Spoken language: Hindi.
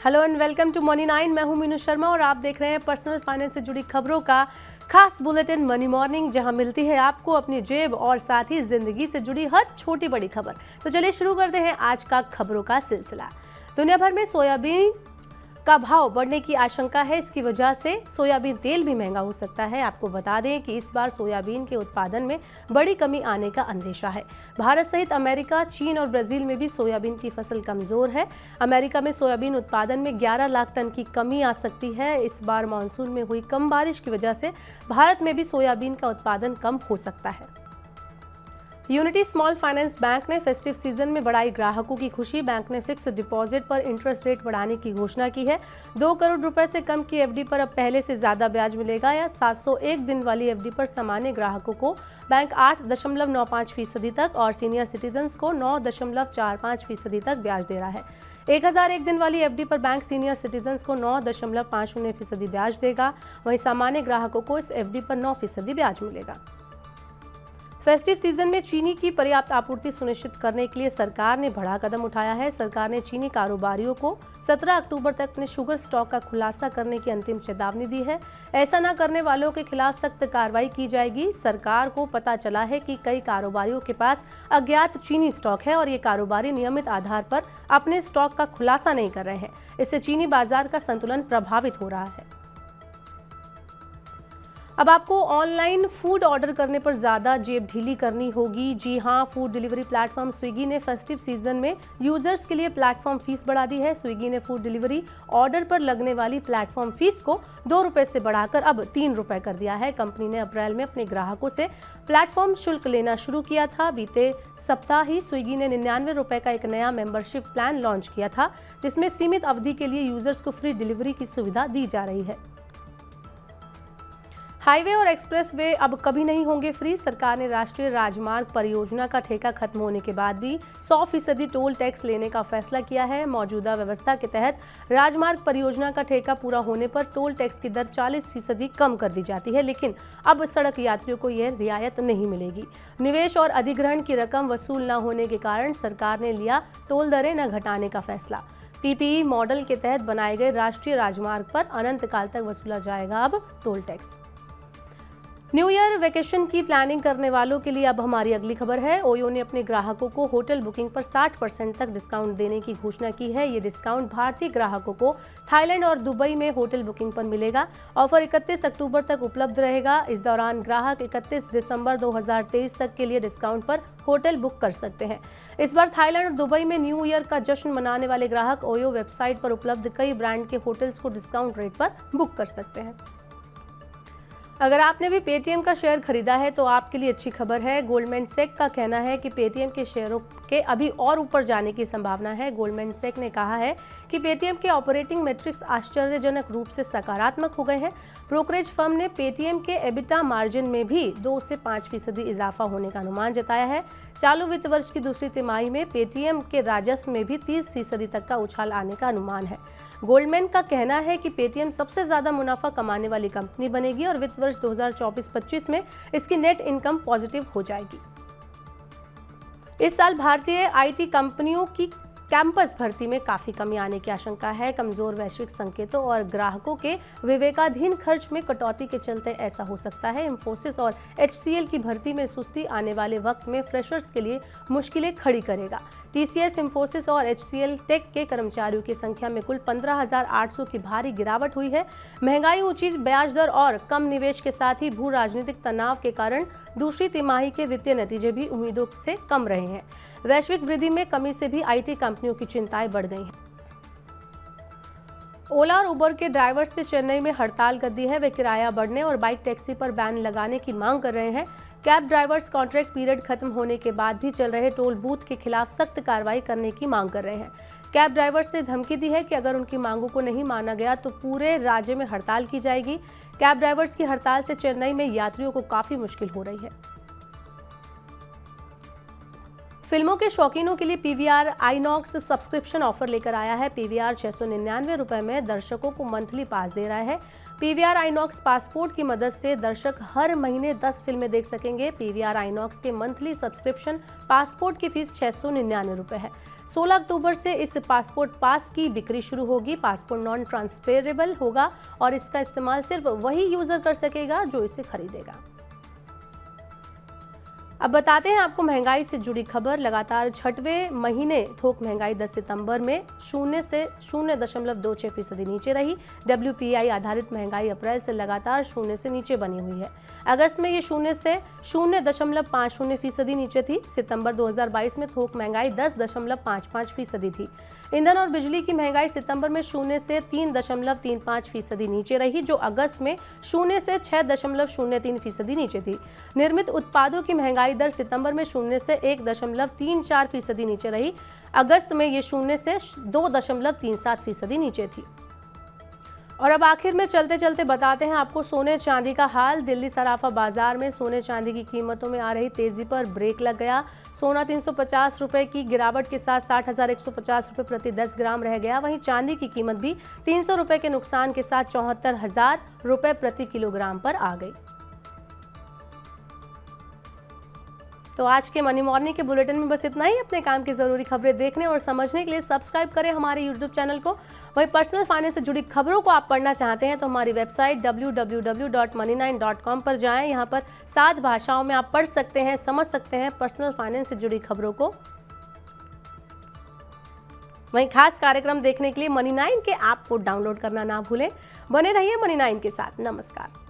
Hello and welcome to money 9। मैं हूं मीनू शर्मा और आप देख रहे हैं पर्सनल फाइनेंस से जुड़ी खबरों का खास बुलेटिन मनी मॉर्निंग, जहां मिलती है आपको अपनी जेब और साथ ही जिंदगी से जुड़ी हर छोटी बड़ी खबर। तो चलिए शुरू करते हैं आज का खबरों का सिलसिला। दुनिया भर में सोयाबीन का भाव बढ़ने की आशंका है। इसकी वजह से सोयाबीन तेल भी महंगा हो सकता है। आपको बता दें कि इस बार सोयाबीन के उत्पादन में बड़ी कमी आने का अंदेशा है। भारत सहित अमेरिका, चीन और ब्राजील में भी सोयाबीन की फसल कमजोर है। अमेरिका में सोयाबीन उत्पादन में 11 लाख टन की कमी आ सकती है। इस बार मानसून में हुई कम बारिश की वजह से भारत में भी सोयाबीन का उत्पादन कम हो सकता है। यूनिटी स्मॉल फाइनेंस बैंक ने फेस्टिव सीजन में बढ़ाई ग्राहकों की खुशी। बैंक ने फिक्स डिपॉजिट पर इंटरेस्ट रेट बढ़ाने की घोषणा की है। 2 करोड़ रुपए से कम की एफडी पर अब पहले से ज्यादा ब्याज मिलेगा। या 701 दिन वाली एफडी पर सामान्य ग्राहकों को बैंक 8.95% तक और सीनियर सिटीजन्स को 9.45% तक ब्याज दे रहा है। 1001 दिन वाली एफडी पर बैंक सीनियर सिटीजन्स को 9.50% ब्याज देगा। वहीं सामान्य ग्राहकों को इस एफडी पर 9% ब्याज मिलेगा। फेस्टिव सीजन में चीनी की पर्याप्त आपूर्ति सुनिश्चित करने के लिए सरकार ने बड़ा कदम उठाया है। सरकार ने चीनी कारोबारियों को 17 अक्टूबर तक अपने शुगर स्टॉक का खुलासा करने की अंतिम चेतावनी दी है। ऐसा न करने वालों के खिलाफ सख्त कार्रवाई की जाएगी। सरकार को पता चला है कि कई कारोबारियों के पास अज्ञात चीनी स्टॉक है और ये कारोबारी नियमित आधार पर अपने स्टॉक का खुलासा नहीं कर रहे हैं। इससे चीनी बाजार का संतुलन प्रभावित हो रहा है। अब आपको ऑनलाइन फूड ऑर्डर करने पर ज़्यादा जेब ढीली करनी होगी। जी हां, फूड डिलीवरी प्लेटफॉर्म स्विगी ने फेस्टिव सीजन में यूजर्स के लिए प्लेटफॉर्म फीस बढ़ा दी है। स्विगी ने फूड डिलीवरी ऑर्डर पर लगने वाली प्लेटफॉर्म फीस को 2 रुपये से बढ़ाकर अब 3 रुपये कर दिया है। कंपनी ने अप्रैल में अपने ग्राहकों से प्लेटफॉर्म शुल्क लेना शुरू किया था। बीते सप्ताह ही स्विगी ने 99 रुपये का एक नया मेंबरशिप प्लान लॉन्च किया था, जिसमें सीमित अवधि के लिए यूजर्स को फ्री डिलीवरी की सुविधा दी जा रही है। हाईवे और एक्सप्रेस वे अब कभी नहीं होंगे फ्री। सरकार ने राष्ट्रीय राजमार्ग परियोजना का ठेका खत्म होने के बाद भी 100% टोल टैक्स लेने का फैसला किया है। मौजूदा व्यवस्था के तहत राजमार्ग परियोजना का ठेका पूरा होने पर टोल टैक्स की दर 40% कम कर दी जाती है, लेकिन अब सड़क यात्रियों को यह रियायत नहीं मिलेगी। निवेश और अधिग्रहण की रकम वसूल न होने के कारण सरकार ने लिया टोल दरें न घटाने का फैसला। पीपीई मॉडल के तहत बनाए गए राष्ट्रीय राजमार्ग पर अनंत काल तक वसूला जाएगा अब toll tax. New year vacation की प्लानिंग करने वालों के लिए अब हमारी अगली खबर है। ओयो ने अपने ग्राहकों को होटल बुकिंग पर 60% तक डिस्काउंट देने की घोषणा की है। ये डिस्काउंट भारतीय ग्राहकों को थाईलैंड और दुबई में होटल बुकिंग पर मिलेगा। ऑफर 31 अक्टूबर तक उपलब्ध रहेगा। इस दौरान ग्राहक 31 दिसंबर 2023 तक के लिए डिस्काउंट पर होटल बुक कर सकते हैं। इस बार थाईलैंड और दुबई में न्यू ईयर का जश्न मनाने वाले ग्राहक ओयो वेबसाइट पर उपलब्ध कई ब्रांड के होटल्स को डिस्काउंट रेट पर बुक कर सकते हैं। अगर आपने भी पेटीएम का शेयर खरीदा है तो आपके लिए अच्छी खबर है। गोल्डमैन सैक का कहना है कि पेटीएम के शेयरों के अभी और ऊपर जाने की संभावना है। गोल्डमैन सैक ने कहा है कि पेटीएम के ऑपरेटिंग मैट्रिक्स आश्चर्यजनक रूप से सकारात्मक हो गए हैं। ब्रोकरेज फर्म ने पेटीएम के एबिटा मार्जिन में भी 2 से 5% इजाफा होने का अनुमान जताया है। चालू वित्त वर्ष की दूसरी तिमाही में पेटीएम के राजस्व में भी 30% तक का उछाल आने का अनुमान है। गोल्डमैन का कहना है कि पेटीएम सबसे ज्यादा मुनाफा कमाने वाली कंपनी बनेगी और वित्त वर्ष 2024-25 में इसकी नेट इनकम पॉजिटिव हो जाएगी। इस साल भारतीय आईटी कंपनियों की कैंपस भर्ती में काफी कमी आने की आशंका है। कमजोर वैश्विक संकेतों और ग्राहकों के विवेकाधीन खर्च में कटौती के चलते ऐसा हो सकता है। इंफोसिस और एचसीएल की भर्ती में सुस्ती आने वाले वक्त में फ्रेशर्स के लिए मुश्किलें खड़ी करेगा। टीसीएस, इंफोसिस और एचसीएल टेक के कर्मचारियों की संख्या में कुल 15,800 की भारी गिरावट हुई है। महंगाई, ऊंची ब्याज दर और कम निवेश के साथ ही भू राजनीतिक तनाव के कारण दूसरी तिमाही के वित्तीय नतीजे भी उम्मीदों से कम रहे हैं। वैश्विक वृद्धि में कमी से भी आईटी कंपनियों की चिंताएं बढ़ गई हैं। ओला और उबर के ड्राइवर्स ने चेन्नई में हड़ताल कर दी है। वे किराया बढ़ने और बाइक टैक्सी पर बैन लगाने की मांग कर रहे हैं। कैब ड्राइवर्स कॉन्ट्रैक्ट पीरियड खत्म होने के बाद भी चल रहे टोल बूथ के खिलाफ सख्त कार्रवाई करने की मांग कर रहे हैं। कैब ड्राइवर्स ने धमकी दी है कि अगर उनकी मांगों को नहीं माना गया तो पूरे राज्य में हड़ताल की जाएगी। कैब ड्राइवर्स की हड़ताल से चेन्नई में यात्रियों को काफी मुश्किल हो रही है। फिल्मों के शौकीनों के लिए पीवीआर आईनॉक्स सब्सक्रिप्शन ऑफर लेकर आया है। पीवीआर 699 रुपए में दर्शकों को मंथली पास दे रहा है। पीवीआर आईनॉक्स पासपोर्ट की मदद से दर्शक हर महीने 10 फिल्में देख सकेंगे। पीवीआर आईनॉक्स के मंथली सब्सक्रिप्शन पासपोर्ट की फीस 699 रुपए है। 16 अक्टूबर से इस पासपोर्ट पास की बिक्री शुरू होगी। पासपोर्ट नॉन ट्रांसफरेबल होगा और इसका इस्तेमाल सिर्फ वही यूजर कर सकेगा जो इसे खरीदेगा। अब बताते हैं आपको महंगाई से जुड़ी खबर। लगातार छठवें महीने थोक महंगाई 10 सितंबर में 0 से 0.26% नीचे रही। WPI आधारित महंगाई अप्रैल से लगातार 0 से नीचे बनी हुई है। अगस्त में ये 0 से 0.50% नीचे थी। सितंबर 2022 में थोक महंगाई 10.55% थी। ईंधन और बिजली की महंगाई सितंबर में 0 से 3.35% नीचे रही, जो अगस्त में 0 से 6.03% नीचे थी। निर्मित उत्पादों की महंगाई दर सितंबर में 0 से 1.34% नीचे रही। अगस्त में ये 0 से 2.37% नीचे थी। और अब आखिर में चलते चलते बताते हैं आपको सोने चांदी का हाल। दिल्ली सराफा बाजार में सोने चांदी की कीमतों में आ रही तेजी पर ब्रेक लग गया। सोना 350 रुपए की गिरावट के साथ 60,150 रुपए प्रति 10 ग्राम रह गया। वहीं चांदी की कीमत भी 300 रुपए के नुकसान के साथ 74,000 रुपए प्रति किलोग्राम पर आ गई। तो आज के मनी मॉर्निंग के बुलेटिन में बस इतना ही। अपने काम की जरूरी खबरें देखने और समझने के लिए सब्सक्राइब करें हमारे YouTube चैनल को। वहीं पर्सनल फाइनेंस से जुड़ी खबरों को आप पढ़ना चाहते हैं तो हमारी वेबसाइट www.money9.com पर जाएं। यहां पर 7 भाषाओं में आप पढ़ सकते हैं, समझ सकते हैं पर्सनल फाइनेंस से जुड़ी खबरों को। वहीं खास कार्यक्रम देखने के लिए मनी 9 के ऐप को डाउनलोड करना ना भूलें। बने रहिए मनी 9 के साथ। नमस्कार।